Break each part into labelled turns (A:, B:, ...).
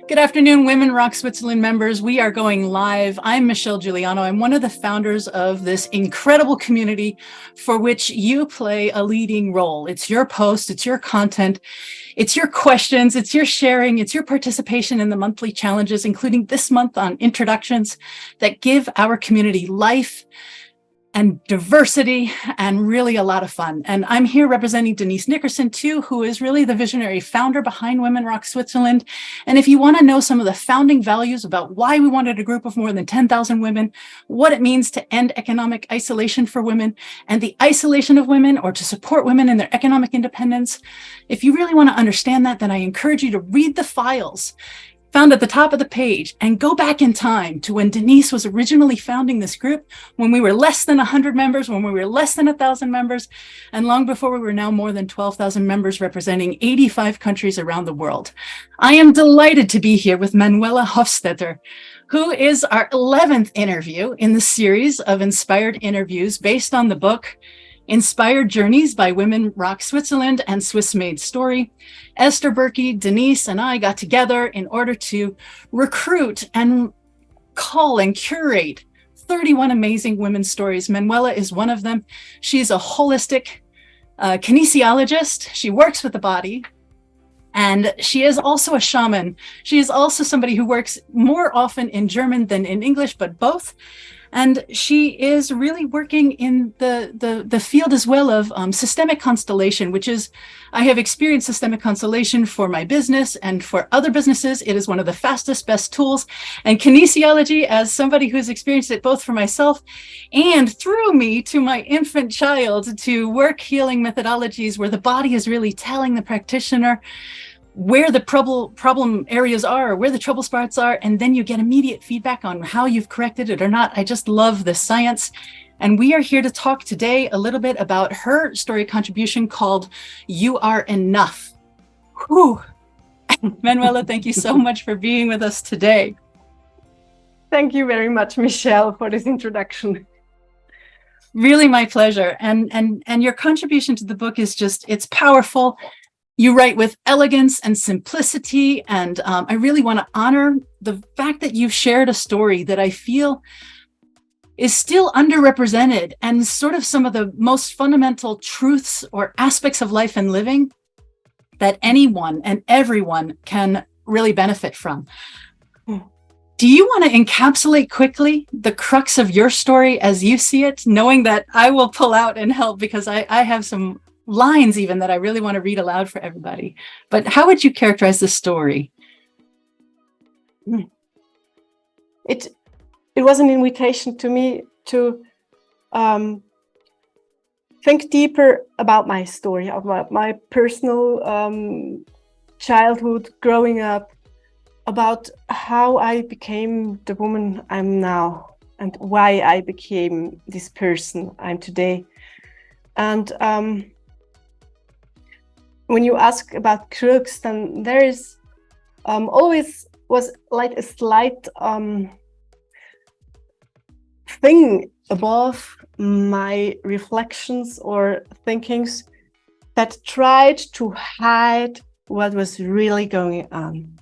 A: Good afternoon, Women Rock Switzerland members. We are going live. I'm Michelle Guiliano. I'm one of the founders of this incredible community for which you play a leading role. It's your post, it's your content, it's your questions, it's your sharing, it's your participation in the monthly challenges, including this month on introductions, that give our community life and diversity and really a lot of fun. And I'm here representing Denise Nickerson too, who is really the visionary founder behind Women Rock Switzerland. And if you want to know some of the founding values about why we wanted a group of more than 10,000 women, what it means to end economic isolation for women and the isolation of women, or to support women in their economic independence, if you really want to understand that, then I encourage you to read the files found at the top of the page and go back in time to when Denise was originally founding this group, when we were less than 100 members, when we were less than 1,000 members, and long before we were now more than 12,000 members representing 85 countries around the world. I am delighted to be here with Manuela Hofstetter, who is our 11th interview in the series of inspired interviews based on the book Inspired Journeys by Women Rock Switzerland and Swiss Made Story. Esther Berkey, Denise, and I got together in order to recruit and call and curate 31 amazing women's stories. Manuela is one of them. She's a holistic kinesiologist. She works with the body. And she is also a shaman. She is also somebody who works more often in German than in English, but both. And she is really working in the field as well of systemic constellation, which is, I have experienced systemic constellation for my business and for other businesses. It is one of the fastest, best tools. And kinesiology, as somebody who's experienced it both for myself and through me to my infant child, to work healing methodologies where the body is really telling the practitioner where the problem areas are, where the trouble spots are, and then you get immediate feedback on how you've corrected it or not. I just love the science. And we are here to talk today a little bit about her story contribution called You Are Enough. Whew. Manuela, thank you so much for being with us today.
B: Thank you very much, Michelle, for this introduction.
A: Really my pleasure. And your contribution to the book is just, it's powerful. You write with elegance and simplicity, and I really want to honor the fact that you've shared a story that I feel is still underrepresented, and sort of some of the most fundamental truths or aspects of life and living that anyone and everyone can really benefit from. Do you want to encapsulate quickly the crux of your story as you see it, knowing that I will pull out and help because I have some lines even that I really want to read aloud for everybody. But how would you characterize the story?
B: It was an invitation to me to think deeper about my story, about my personal childhood, growing up, about how I became the woman I'm now and why I became this person I'm today. And when you ask about crux, then there is always was like a slight thing above my reflections or thinkings that tried to hide what was really going on.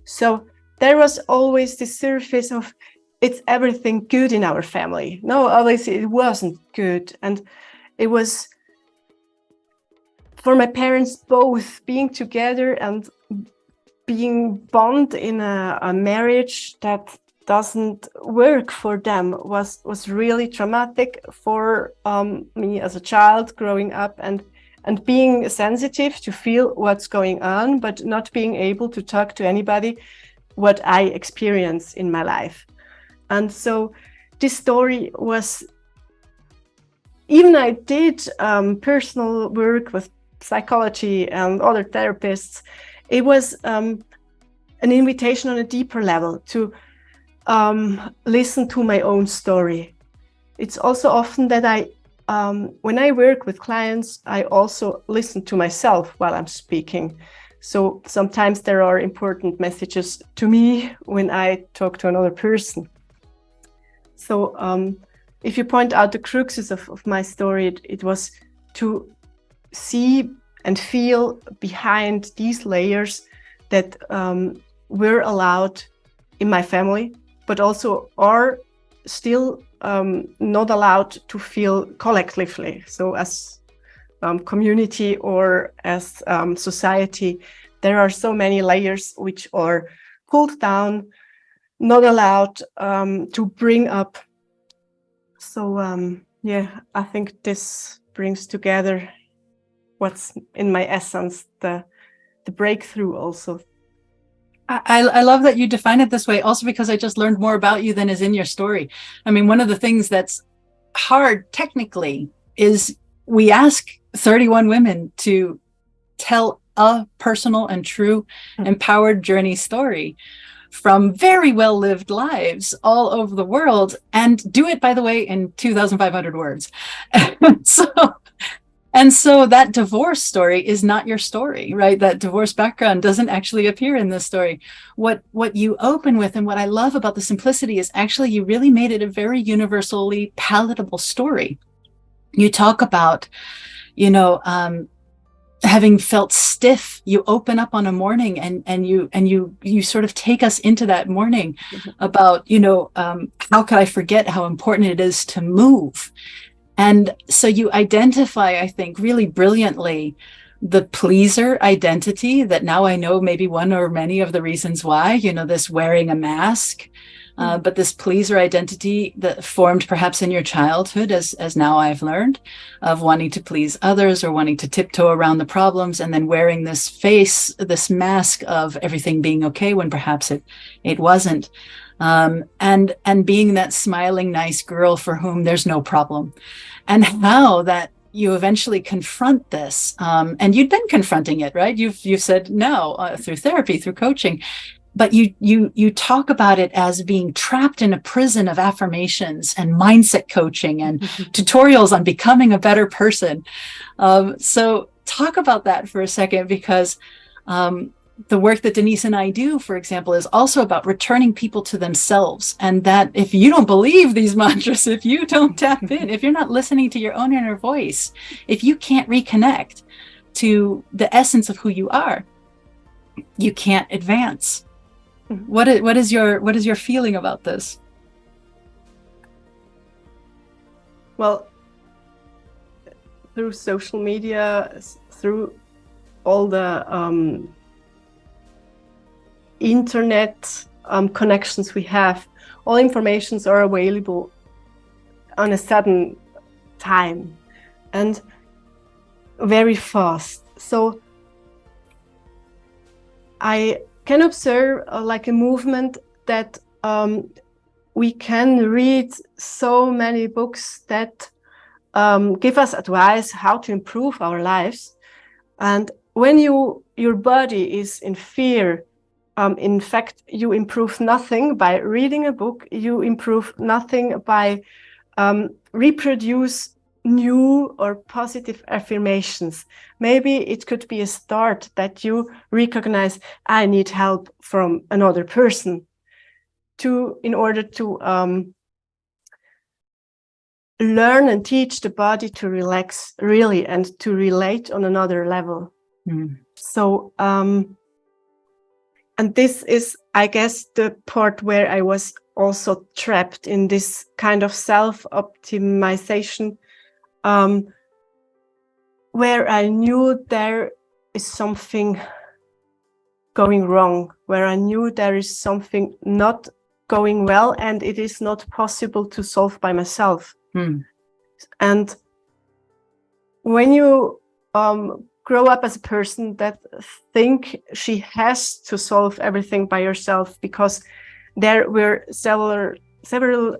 B: So there was always the surface of, it's everything good in our family. No, obviously it wasn't good. And it was, for my parents both, being together and being bond in a marriage that doesn't work for them was really traumatic for me as a child growing up, and being sensitive to feel what's going on, but not being able to talk to anybody what I experience in my life. And so this story was, even I did personal work with psychology and other therapists, it was an invitation on a deeper level to listen to my own story. It's also often that when I work with clients, I also listen to myself while I'm speaking. So sometimes there are important messages to me when I talk to another person. So if you point out the cruxes of my story, it was to see and feel behind these layers that were allowed in my family, but also are still not allowed to feel collectively. So as community or as society, there are so many layers which are pulled down, not allowed to bring up. So yeah, I think this brings together what's in my essence, the breakthrough also.
A: I love that you define it this way, also because I just learned more about you than is in your story. I mean, one of the things that's hard technically is we ask 31 women to tell a personal and true empowered journey story from very well-lived lives all over the world, and do it, by the way, in 2,500 words. So that divorce story is not your story, right? That divorce background doesn't actually appear in this story. What you open with, and what I love about the simplicity, is actually you really made it a very universally palatable story. You talk about, having felt stiff. You open up on a morning and you sort of take us into that morning about, how could I forget how important it is to move? And so you identify, I think, really brilliantly the pleaser identity that now I know maybe one or many of the reasons why, this wearing a mask, but this pleaser identity that formed perhaps in your childhood, as now I've learned, of wanting to please others or wanting to tiptoe around the problems, and then wearing this face, this mask of everything being okay when perhaps it wasn't. And being that smiling, nice girl for whom there's no problem, and how that you eventually confront this. And you'd been confronting it, right? You've said no through therapy, through coaching, but you talk about it as being trapped in a prison of affirmations and mindset coaching and tutorials on becoming a better person. So talk about that for a second, because the work that Denise and I do, for example, is also about returning people to themselves. And that if you don't believe these mantras, if you don't tap in, if you're not listening to your own inner voice, if you can't reconnect to the essence of who you are, you can't advance. What is your feeling about this?
B: Well, through social media, through all the internet connections we have, all informations are available on a sudden time and very fast. So I can observe like a movement that we can read so many books that give us advice how to improve our lives. And when your body is in fear, in fact, you improve nothing by reading a book. You improve nothing by reproduce new or positive affirmations. Maybe it could be a start that you recognize, I need help from another person, in order to learn and teach the body to relax really and to relate on another level. So and this is, I guess, the part where I was also trapped in this kind of self-optimization, where I knew there is something going wrong, where I knew there is something not going well, and it is not possible to solve by myself. And when you grow up as a person that think she has to solve everything by herself, because there were several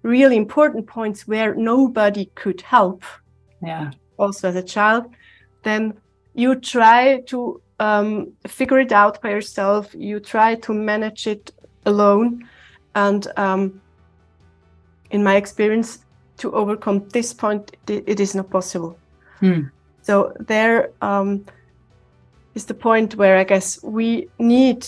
B: really important points where nobody could help, also as a child, then you try to figure it out by yourself. You try to manage it alone. And in my experience, to overcome this point, it is not possible. So there is the point where I guess we need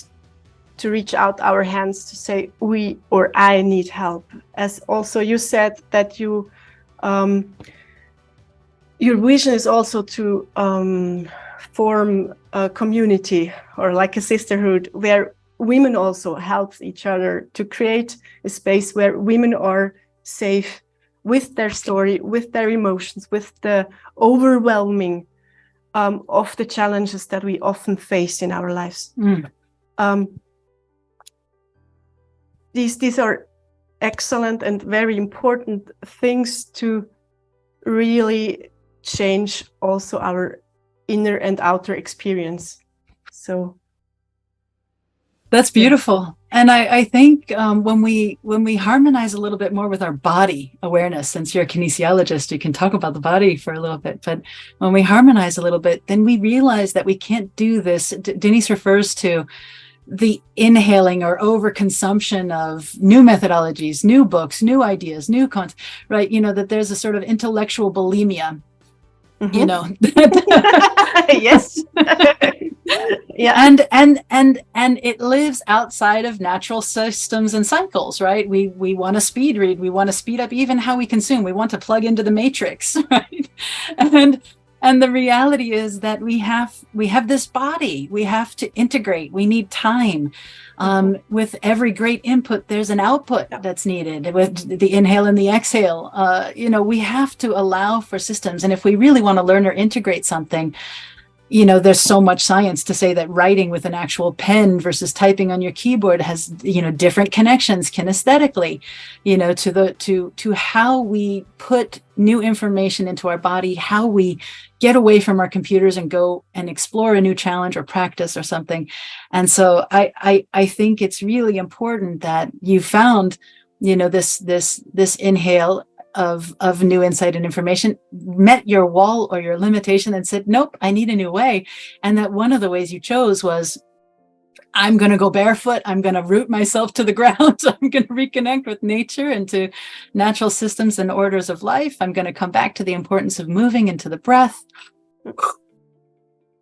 B: to reach out our hands to say we or I need help. As also you said that your vision is also to form a community or like a sisterhood where women also help each other to create a space where women are safe with their story, with their emotions, with the overwhelming of the challenges that we often face in our lives. These are excellent and very important things to really change also our inner and outer experience. So
A: that's beautiful. And I think when we harmonize a little bit more with our body awareness, since you're a kinesiologist, you can talk about the body for a little bit, but when we harmonize a little bit, then we realize that we can't do this. Denise refers to the inhaling or overconsumption of new methodologies, new books, new ideas, new content, right? You know, that there's a sort of intellectual bulimia, you know.
B: Yes. Yeah.
A: And it lives outside of natural systems and cycles, right? We want to speed read, we want to speed up even how we consume, we want to plug into the matrix, right? And the reality is that we have this body, we have to integrate, we need time. With every great input, there's an output that's needed. With the inhale and the exhale, you know, we have to allow for systems. And if we really want to learn or integrate something, you know, there's so much science to say that writing with an actual pen versus typing on your keyboard has, you know, different connections kinesthetically, you know, to how we put new information into our body, how we get away from our computers and go and explore a new challenge or practice or something. And so I think it's really important that you found, you know, this inhale of new insight and information, met your wall or your limitation and said, nope, I need a new way. And that one of the ways you chose was, I'm going to go barefoot. I'm going to root myself to the ground. I'm going to reconnect with nature and to natural systems and orders of life. I'm going to come back to the importance of moving into the breath,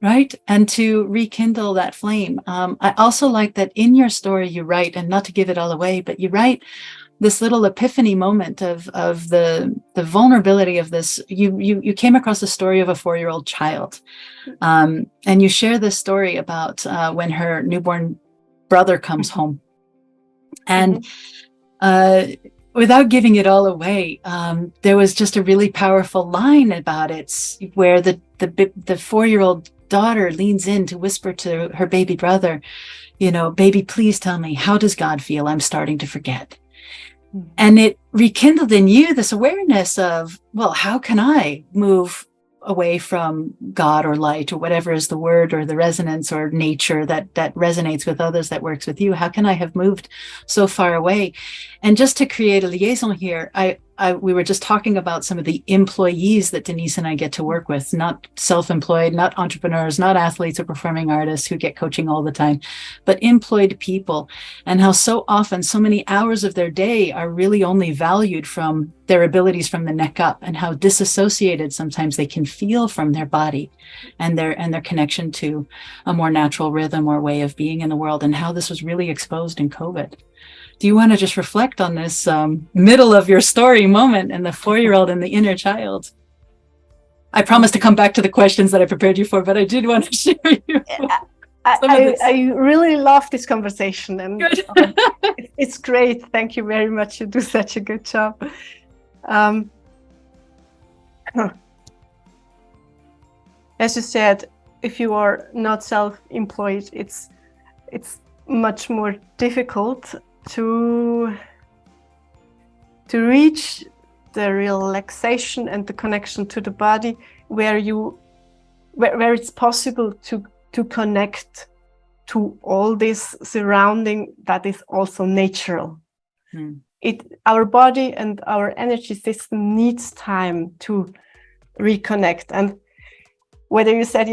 A: right? And to rekindle that flame. I also like that in your story you write, and not to give it all away, but you write this little epiphany moment of the vulnerability of this. You came across a story of a 4-year-old child, and you share this story about when her newborn brother comes home, and without giving it all away, there was just a really powerful line about it, where the 4-year-old daughter leans in to whisper to her baby brother, you know, baby, please tell me, how does God feel? I'm starting to forget. And it rekindled in you this awareness of, well, how can I move away from God or light or whatever is the word or the resonance or nature that resonates with others, that works with you? How can I have moved so far away? And just to create a liaison here, we were just talking about some of the employees that Denise and I get to work with, not self-employed, not entrepreneurs, not athletes or performing artists who get coaching all the time, but employed people, and how so often so many hours of their day are really only valued from their abilities from the neck up, and how disassociated sometimes they can feel from their body and their connection to a more natural rhythm or way of being in the world, and how this was really exposed in COVID. Do you want to just reflect on this middle of your story moment and the 4-year-old and the inner child? I promise to come back to the questions that I prepared you for, but I did want to share you.
B: I really love this conversation, and it's great. Thank you very much. You do such a good job. As you said, if you are not self-employed, it's much more difficult to reach the relaxation and the connection to the body where it's possible to connect to all this surrounding that is also natural. Our body and our energy system needs time to reconnect. And whether you said,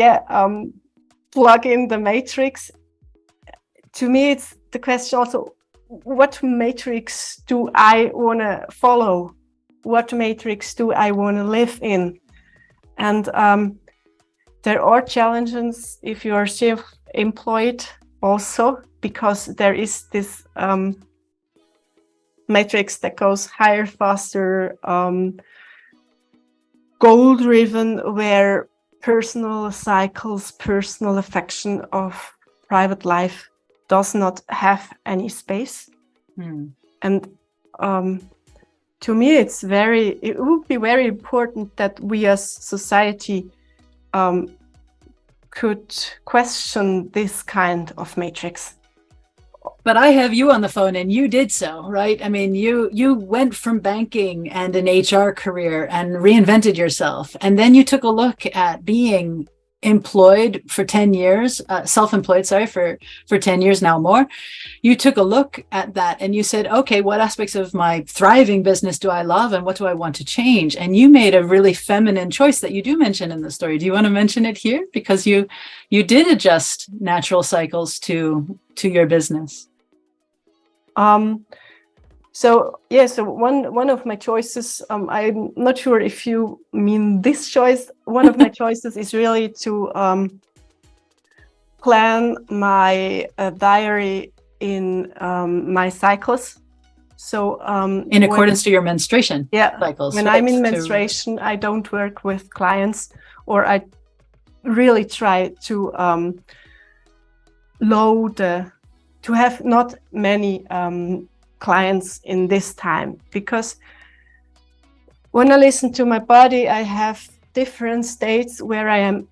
B: plug in the matrix, to me, it's the question also, what matrix do I want to follow? What matrix do I want to live in? And there are challenges if you are self-employed also, because there is this matrix that goes higher, faster, goal-driven, where personal cycles, personal affection of private life does not have any space. And to me, it would be very important that we as society could question this kind of matrix.
A: But I have you on the phone, and you did so, right? I mean, you went from banking and an HR career and reinvented yourself. And then you took a look at being employed for 10 years, self-employed, sorry, for 10 years now more. You took a look at that and you said, okay, what aspects of my thriving business do I love and what do I want to change? And you made a really feminine choice that you do mention in the story. Do you want to mention it here? Because you did adjust natural cycles to your business.
B: So one of my choices, I'm not sure if you mean this choice. One of my choices is really to plan my diary in my cycles. So
A: in accordance to your menstruation cycles.
B: When I'm in menstruation, I don't work with clients, or I really try to to have not many clients in this time, because when I listen to my body, I have different states where I am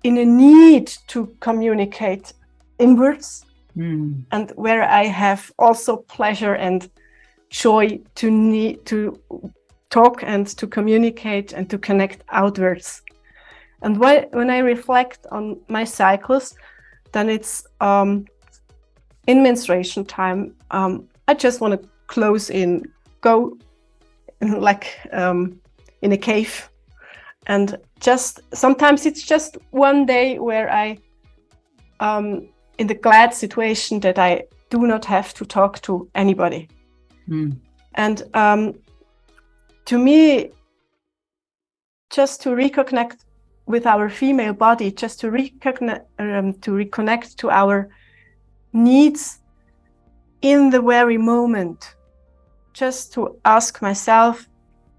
B: in a need to communicate inwards, and where I have also pleasure and joy to need to talk and to communicate and to connect outwards. And when I reflect on my cycles, then it's in menstruation time, I just want to go like in a cave, and just sometimes it's just one day where I in the glad situation that I do not have to talk to anybody. And to me, just to reconnect with our female body, just to reconnect to our needs in the very moment, just to ask myself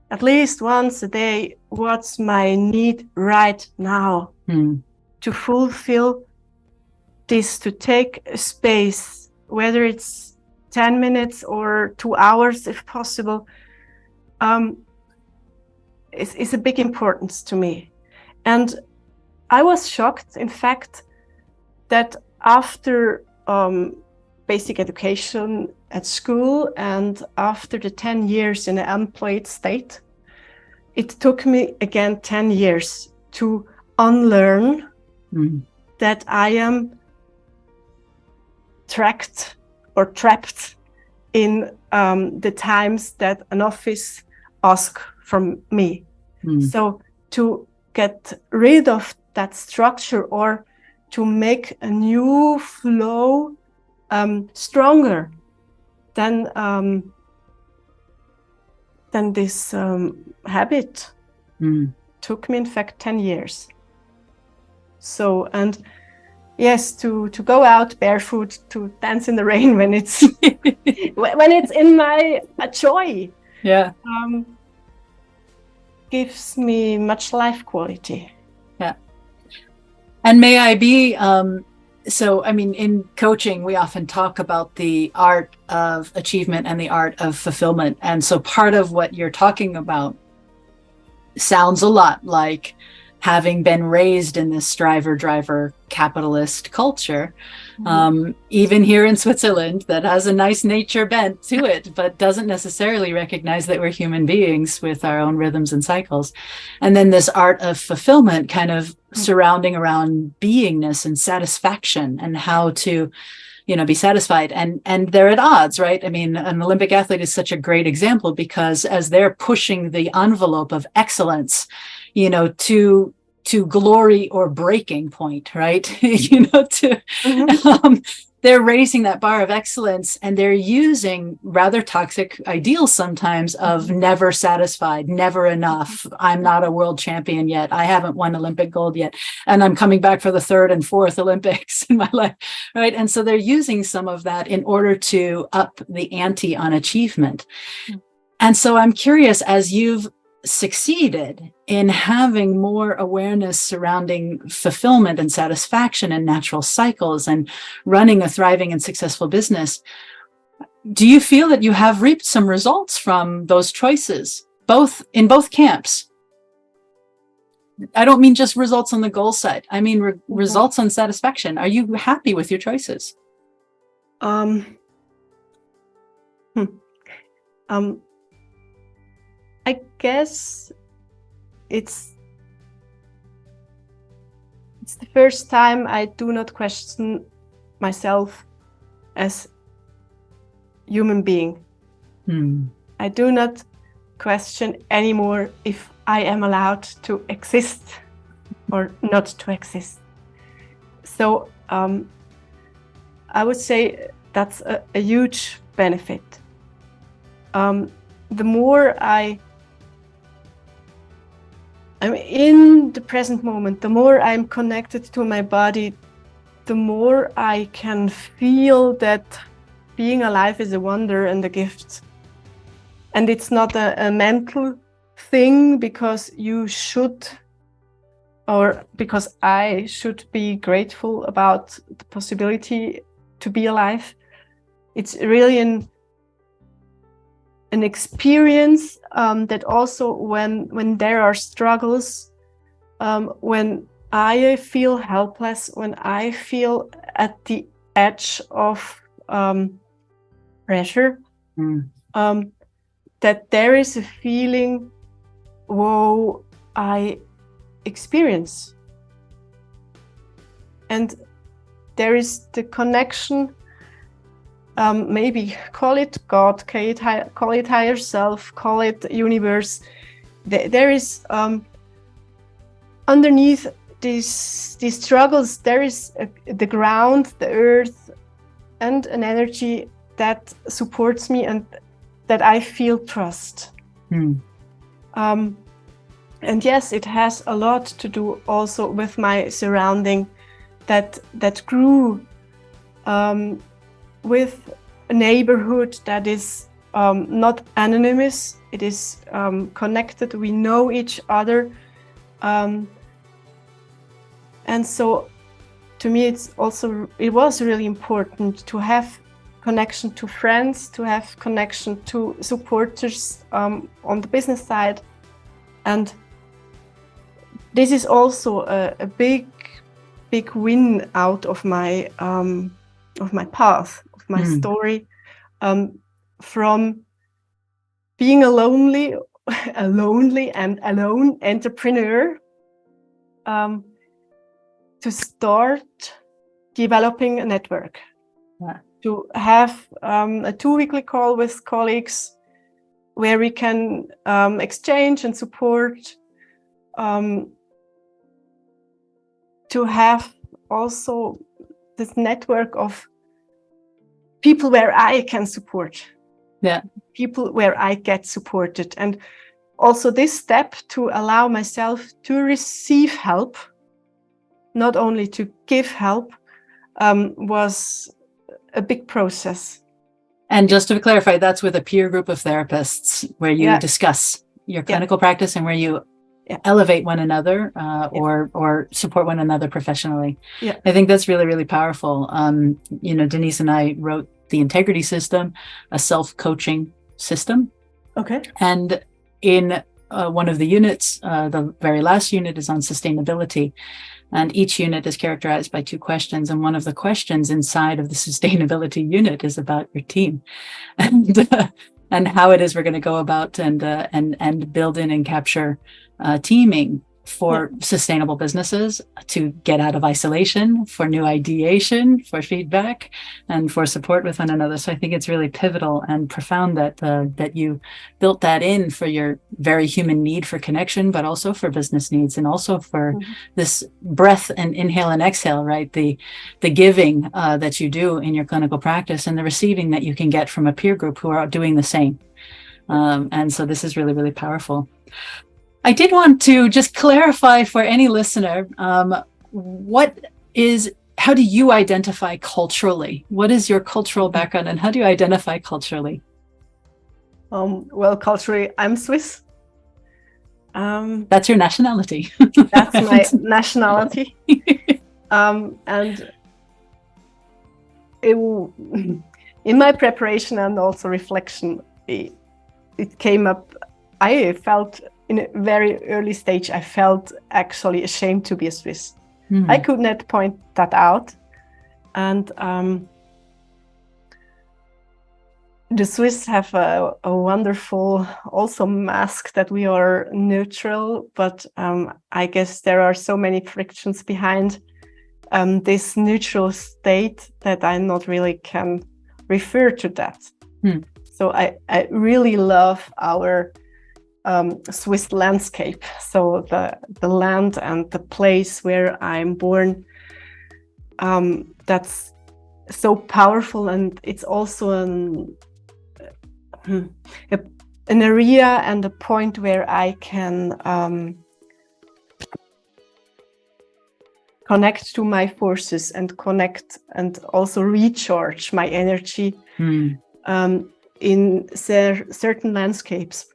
B: at least once a day, what's my need right now to fulfill this, to take a space, whether it's 10 minutes or 2 hours if possible, is a big importance to me. And I was shocked, in fact, that after basic education at school and after the 10 years in an unemployed state, it took me again 10 years to unlearn that I am trapped in the times that an office asks from me. So to get rid of that structure, or to make a new flow stronger than this habit, took me in fact 10 years. So, and yes, to go out barefoot, to dance in the rain when it's when it's in my joy, gives me much life quality.
A: And may I be so, I mean, in coaching, we often talk about the art of achievement and the art of fulfillment. And so part of what you're talking about sounds a lot like having been raised in this striver-driver capitalist culture, even here in Switzerland, that has a nice nature bent to it, but doesn't necessarily recognize that we're human beings with our own rhythms and cycles. And then this art of fulfillment kind of surrounding around beingness and satisfaction and how to, be satisfied. And they're at odds, right? I mean, an Olympic athlete is such a great example, because as they're pushing the envelope of excellence, to glory or breaking point, right? They're raising that bar of excellence, and they're using rather toxic ideals sometimes of never satisfied, never enough. I'm not a world champion yet. I haven't won Olympic gold yet. And I'm coming back for the 3rd and 4th Olympics in my life, right? And so they're using some of that in order to up the ante on achievement. And so I'm curious, as you've succeeded in having more awareness surrounding fulfillment and satisfaction and natural cycles and running a thriving and successful business. Do you feel that you have reaped some results from those choices, in both camps? I don't mean just results on the goal side. I mean results on satisfaction. Are you happy with your choices?
B: I guess it's the first time I do not question myself as human being. I do not question anymore if I am allowed to exist or not to exist. So I would say that's a huge benefit. The more I'm in the present moment, the more I'm connected to my body, the more I can feel that being alive is a wonder and a gift. And it's not a mental thing because you should, or because I should be grateful about the possibility to be alive. It's really an experience that also when there are struggles, when I feel helpless, when I feel at the edge of pressure, that there is a feeling, whoa, I experience. And there is the connection, maybe call it God, call it higher self, call it universe. There is underneath these struggles, there is the ground, the earth, and an energy that supports me and that I feel trust. And yes, it has a lot to do also with my surrounding that grew with a neighborhood that is not anonymous. It is connected. We know each other. And so to me, it was really important to have connection to friends, to have connection to supporters on the business side. And this is also a big win out of my path, of my story, from being a lonely and alone entrepreneur, to start developing a network. To have a 2-weekly call with colleagues where we can exchange and support, to have also this network of people where I can support, people where I get supported. And also this step to allow myself to receive help, not only to give help, was a big process.
A: And just to clarify, that's with a peer group of therapists where you discuss your clinical practice and where you elevate one another or support one another professionally. I think that's really, really powerful. Denise and I wrote the Integrity System, a self-coaching system.
B: Okay.
A: And in one of the units, the very last unit is on sustainability. And each unit is characterized by 2 questions. And one of the questions inside of the sustainability unit is about your team and how it is we're going to go about and build in and capture teaming for sustainable businesses, to get out of isolation, for new ideation, for feedback, and for support with one another. So I think it's really pivotal and profound that you built that in for your very human need for connection, but also for business needs, and also for this breath and inhale and exhale, right? The giving that you do in your clinical practice, and the receiving that you can get from a peer group who are doing the same. And so this is really, really powerful. I did want to just clarify for any listener, how do you identify culturally? What is your cultural background and how do you identify culturally?
B: Well, culturally, I'm Swiss.
A: That's your nationality.
B: That's my nationality. And in my preparation and also reflection, it came up. I felt in a very early stage, I felt actually ashamed to be a Swiss. Mm-hmm. I could not point that out. And the Swiss have a wonderful also mask that we are neutral, but I guess there are so many frictions behind this neutral state that I not really can refer to that. So I really love our Swiss landscape. So the land and the place where I'm born, that's so powerful, and it's also an area and a point where I can connect to my forces and connect and also recharge my energy in certain landscapes.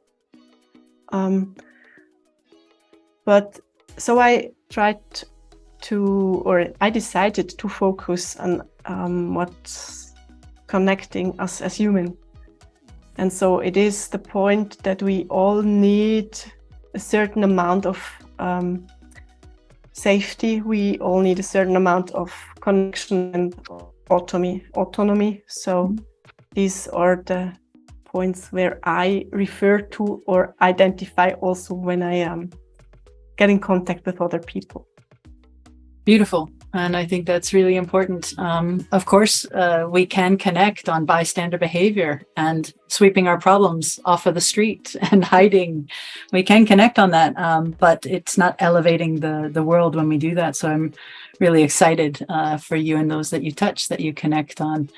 B: But so I decided to focus on what's connecting us as human. And so it is the point that we all need a certain amount of safety. We all need a certain amount of connection and autonomy. So these are the points where I refer to or identify also when I get in contact with other people.
A: Beautiful. And I think that's really important. Of course, we can connect on bystander behavior and sweeping our problems off of the street and hiding. We can connect on that, but it's not elevating the world when we do that. So I'm really excited for you and those that you touch, that you connect on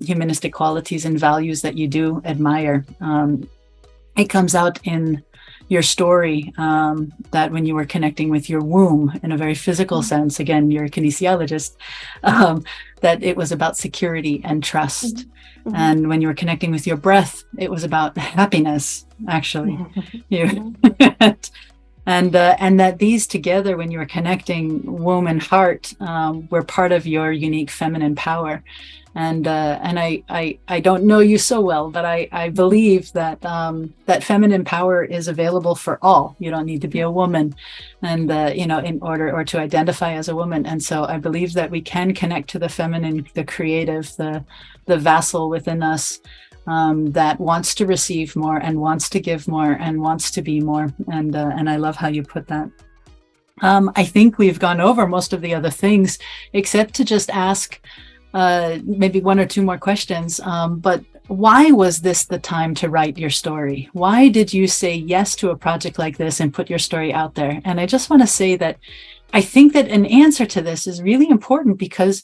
A: humanistic qualities and values that you do admire. It comes out in your story that when you were connecting with your womb in a very physical sense, again, you're a kinesiologist, that it was about security and trust. Mm-hmm. And when you were connecting with your breath, it was about happiness, actually. And that these together, when you were connecting womb and heart, were part of your unique feminine power. And I don't know you so well, but I believe that that feminine power is available for all. You don't need to be a woman, and in order or to identify as a woman. And so I believe that we can connect to the feminine, the creative, the vassal within us, that wants to receive more and wants to give more and wants to be more. And I love how you put that. I think we've gone over most of the other things, except to just ask maybe one or two more questions. But why was this the time to write your story? Why did you say yes to a project like this and put your story out there? And I just want to say that I think that an answer to this is really important, because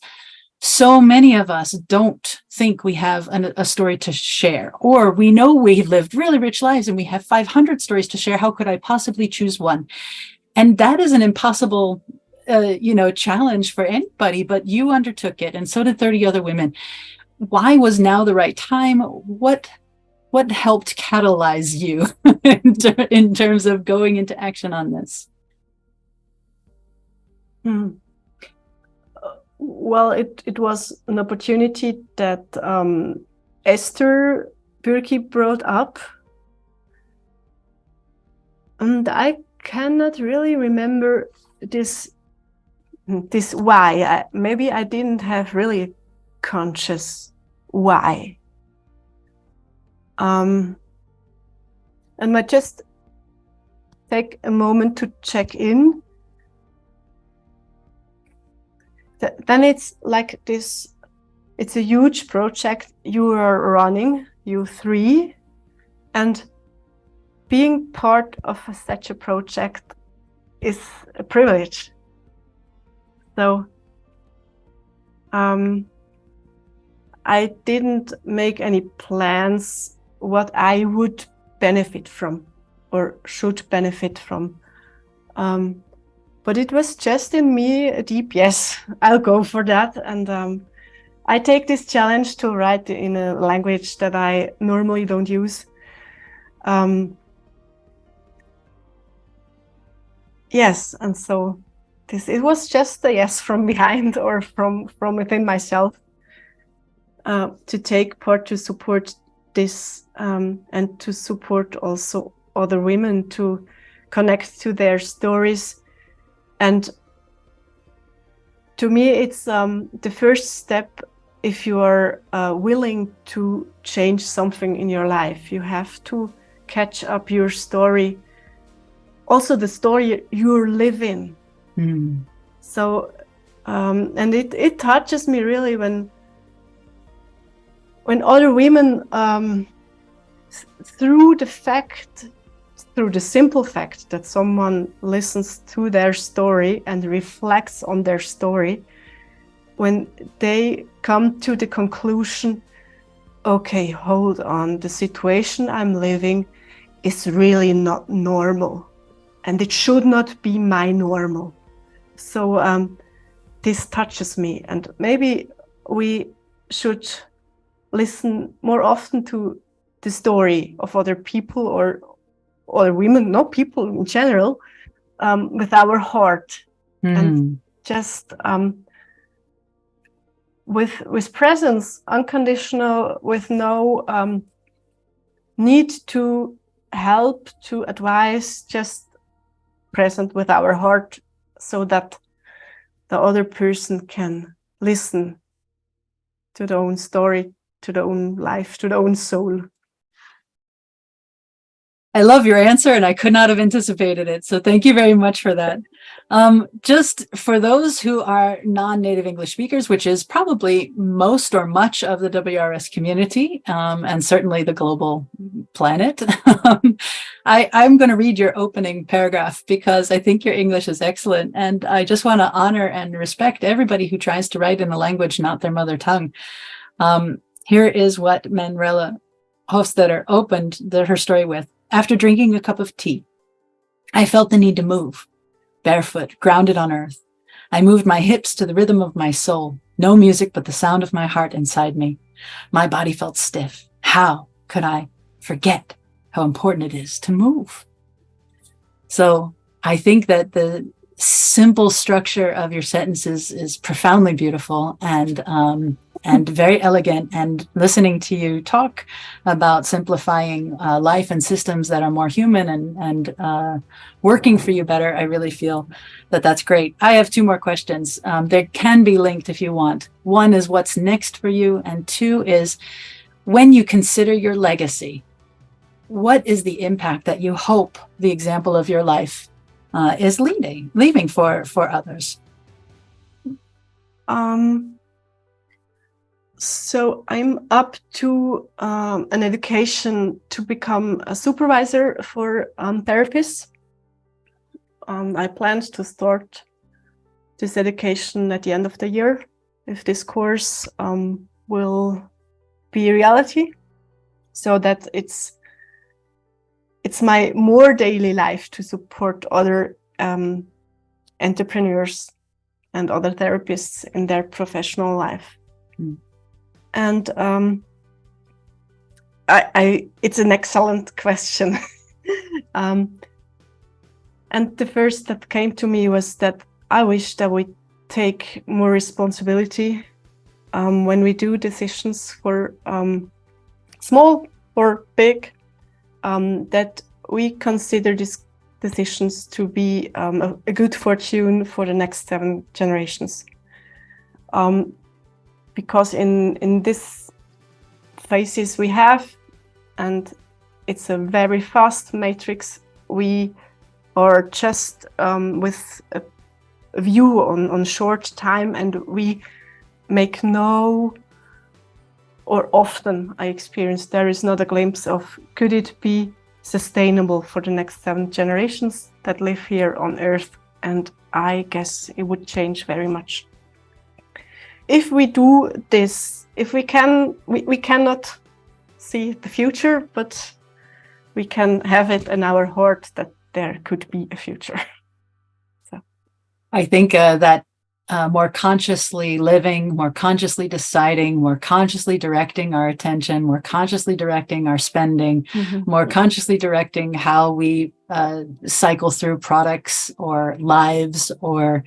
A: so many of us don't think we have a story to share, or we know we've lived really rich lives and we have 500 stories to share. How could I possibly choose one? And that is an impossible challenge for anybody, but you undertook it, and so did 30 other women. Why was now the right time? What helped catalyze you in terms of going into action on this?
B: Well, it was an opportunity that Esther Birki brought up, and I cannot really remember this why. Maybe I didn't have really conscious why. And I just take a moment to check in. Then it's like this, it's a huge project you are running, you three, and being part of such a project is a privilege. So I didn't make any plans what I would benefit from or should benefit from. But it was just in me a deep yes, I'll go for that. And I take this challenge to write in a language that I normally don't use. yes, and so it was just a yes from behind or from within myself, to take part, to support this, and to support also other women to connect to their stories. And to me, it's the first step. If you are willing to change something in your life, you have to catch up your story, also the story you're living. So and it touches me really when other women, through the simple fact that someone listens to their story and reflects on their story, when they come to the conclusion, okay, hold on, the situation I'm living is really not normal, and it should not be my normal. So this touches me, and maybe we should listen more often to the story of other people or women, not people in general, with our heart, and just with presence, unconditional, with no need to help, to advise, just present with our heart, so that the other person can listen to their own story, to their own life, to their own soul.
A: I love your answer, and I could not have anticipated it. So thank you very much for that. Just for those who are non-native English speakers, which is probably most or much of the WRS community, and certainly the global planet, I'm going to read your opening paragraph because I think your English is excellent. And I just want to honor and respect everybody who tries to write in a language not their mother tongue. Here is what Manuela Hofstetter opened her story with. After drinking a cup of tea, I felt the need to move, barefoot, grounded on earth. I moved my hips to the rhythm of my soul, no music but the sound of my heart inside me. My body felt stiff. How could I forget how important it is to move? So I think that the simple structure of your sentences is profoundly beautiful and very elegant. And listening to you talk about simplifying life and systems that are more human and working for you better, I really feel that that's great. I have two more questions. They can be linked if you want. One is what's next for you, and two is when you consider your legacy, what is the impact that you hope the example of your life is leaving for others?
B: So I'm up to an education to become a supervisor for therapists. I planned to start this education at the end of the year, if this course will be a reality, so that it's my more daily life to support other entrepreneurs and other therapists in their professional life. And it's an excellent question. And the first that came to me was that I wish that we take more responsibility when we do decisions for small or big, that we consider these decisions to be a good fortune for the next 7 generations. Because in this phases we have, and it's a very fast matrix, we are just with a view on short time, and we make or often I experience there is not a glimpse of could it be sustainable for the next 7 generations that live here on Earth. And I guess it would change very much. If we do this, if we cannot see the future, but we can have it in our heart that there could be a future. So
A: I think that more consciously living, more consciously deciding, more consciously directing our attention, more consciously directing our spending, more consciously directing how we cycle through products or lives, or,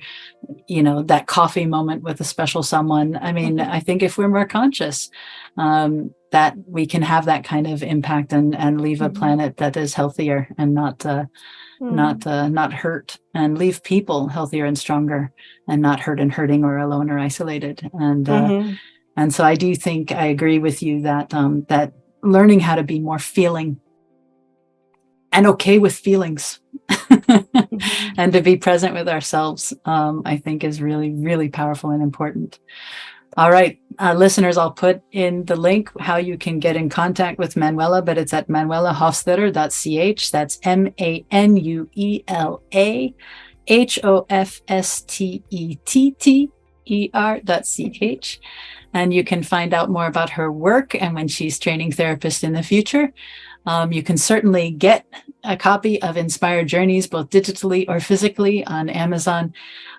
A: you know, that coffee moment with a special someone. I mean, I think if we're more conscious, that we can have that kind of impact and leave a planet that is healthier and not hurt, and leave people healthier and stronger, and not hurt and hurting or alone or isolated. And so I do think I agree with you that that learning how to be more feeling and okay with feelings and to be present with ourselves, I think is really, really powerful and important. All right, listeners, I'll put in the link how you can get in contact with Manuela, but it's at manuelahofstetter.ch. That's ManuelaHofstetter.ch. And you can find out more about her work and when she's training therapists in the future. You can certainly get a copy of Inspired Journeys, both digitally or physically, on Amazon.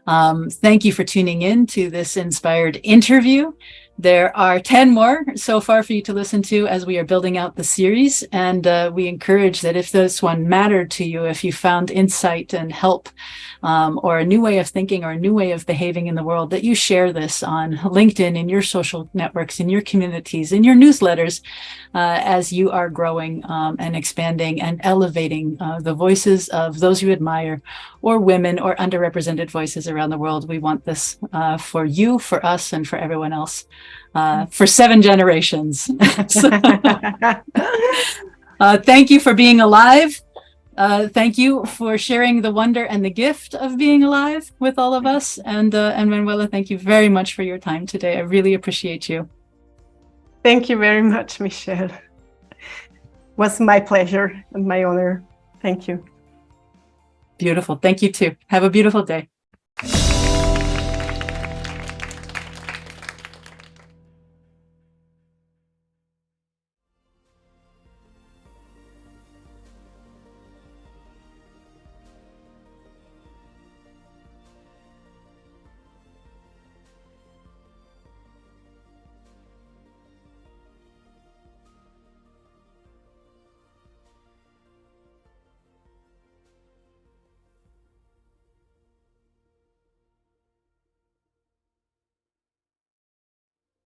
A: Thank you for tuning in to this inspired interview. There are 10 more so far for you to listen to as we are building out the series. And we encourage that if this one mattered to you, if you found insight and help, or a new way of thinking or a new way of behaving in the world, that you share this on LinkedIn, in your social networks, in your communities, in your newsletters, as you are growing and expanding and elevating the voices of those you admire, or women, or underrepresented voices around the world. We want this for you, for us, and for everyone else, for 7 generations. Thank you for being alive. Thank you for sharing the wonder and the gift of being alive with all of us. And Manuela, thank you very much for your time today. I really appreciate you.
B: Thank you very much, Michelle. It was my pleasure and my honor. Thank you.
A: Beautiful. Thank you too. Have a beautiful day.